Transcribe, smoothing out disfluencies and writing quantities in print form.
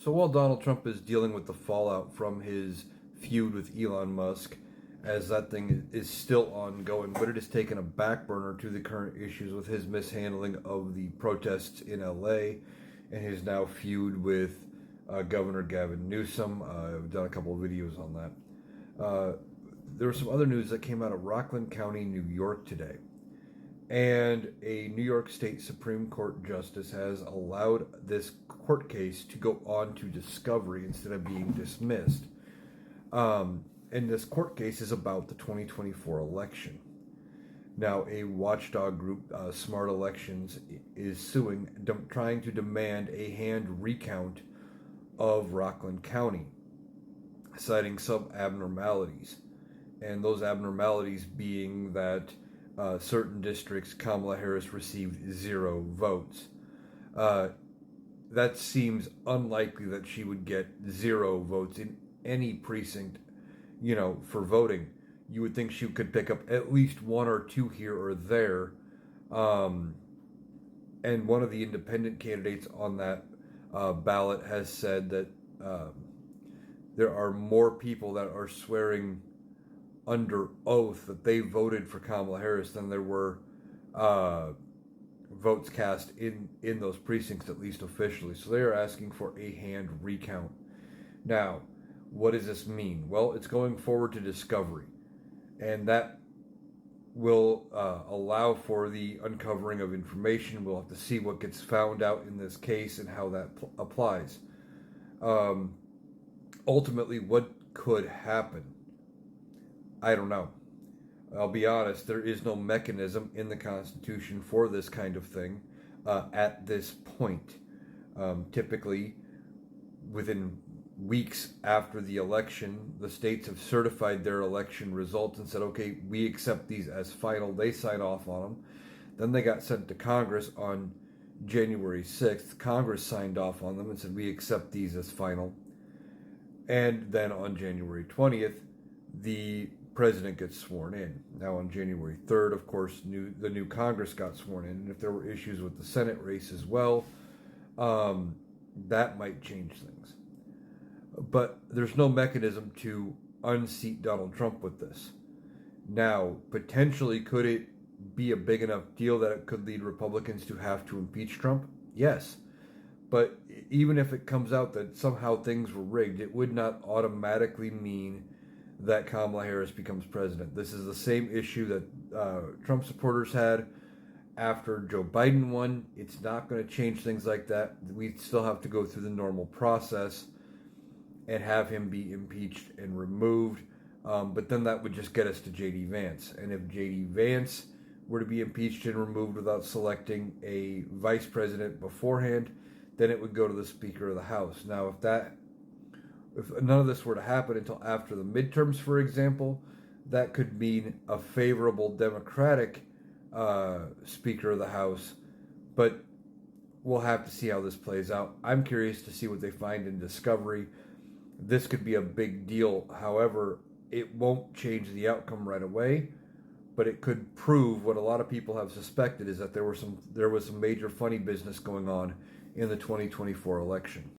So while Donald Trump is dealing with the fallout from his feud with Elon Musk, as that thing is still ongoing, but it has taken a back burner to the current issues with his mishandling of the protests in LA and his now feud with Governor Gavin Newsom. I've done a couple of videos on that. There was some other news that came out of Rockland County, New York today. And a New York State Supreme Court justice has allowed this court case to go on to discovery instead of being dismissed. And this court case is about the 2024 election. Now, a watchdog group, Smart Elections, is suing, trying to demand a hand recount of Rockland County, citing some abnormalities. And those abnormalities being that certain districts, Kamala Harris received 0 votes. That seems unlikely that she would get 0 votes in any precinct, for voting. You would think she could pick up at least 1 or 2 here or there. And one of the independent candidates on that ballot has said that there are more people that are swearing under oath that they voted for Kamala Harris than there were votes cast in those precincts, at least officially. So they are asking for a hand recount. Now, what does this mean? Well, it's going forward to discovery, and that will allow for the uncovering of information. We'll have to see what gets found out in this case and how that applies. Ultimately, what could happen? I don't know. I'll be honest, there is no mechanism in the Constitution for this kind of thing at this point. Typically, within weeks after the election, the states have certified their election results and said, okay, we accept these as final. They sign off on them. Then they got sent to Congress on January 6th. Congress signed off on them and said, we accept these as final. And then on January 20th, the president gets sworn in. Now on January 3rd, of course, the new Congress got sworn in. And if there were issues with the Senate race as well, that might change things. But there's no mechanism to unseat Donald Trump with this. Now, potentially, could it be a big enough deal that it could lead Republicans to have to impeach Trump? Yes. But even if it comes out that somehow things were rigged, it would not automatically mean that Kamala Harris becomes president. This is the same issue that Trump supporters had after Joe Biden won. It's not going to change things like that. We still have to go through the normal process and have him be impeached and removed. But then that would just get us to J.D. Vance. And if J.D. Vance were to be impeached and removed without selecting a vice president beforehand, then it would go to the Speaker of the House. Now, if none of this were to happen until after the midterms, for example, that could mean a favorable Democratic Speaker of the House. But we'll have to see how this plays out. I'm curious to see what they find in discovery. This could be a big deal. However, it won't change the outcome right away, but it could prove what a lot of people have suspected, is that there was some major funny business going on in the 2024 election.